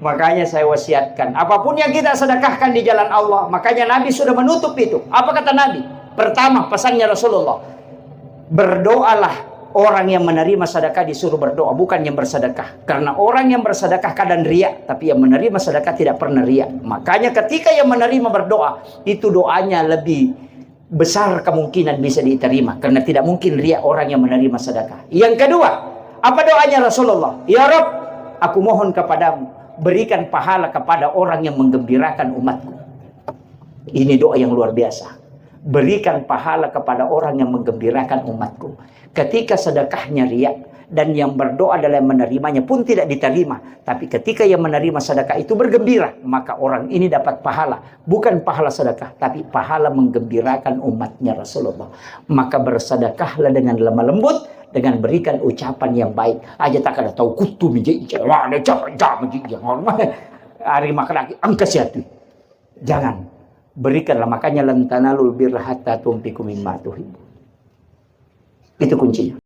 Makanya saya wasiatkan, apapun yang kita sedekahkan di jalan Allah, makanya Nabi sudah menutup itu. Apa kata Nabi? Pertama, pesannya Rasulullah, berdoalah. Orang yang menerima sedekah disuruh berdoa, bukan yang bersedekah. Karena orang yang bersedekah kadang riak, tapi yang menerima sedekah tidak pernah riak. Makanya ketika yang menerima berdoa, itu doanya lebih besar kemungkinan bisa diterima. Karena tidak mungkin riak orang yang menerima sedekah. Yang kedua, apa doanya Rasulullah? Ya Rabb, aku mohon kepadamu, berikan pahala kepada orang yang menggembirakan umatku. Ini doa yang luar biasa. Berikan pahala kepada orang yang menggembirakan umatku. Ketika sedekahnya riak dan yang berdoa adalah yang menerimanya pun tidak diterima, tapi ketika yang menerima sedekah itu bergembira, maka orang ini dapat pahala, bukan pahala sedekah, tapi pahala menggembirakan umatnya Rasulullah. Maka bersedekahlah dengan lemah lembut, dengan berikan ucapan yang baik. Aja tak ada tahu kutu menjadi ada jangan hari makan lagi angka siatu. Jangan, berikanlah. Makanya lantanalul birra hatta tumpiku mimma tuhibbu. Itu kuncinya.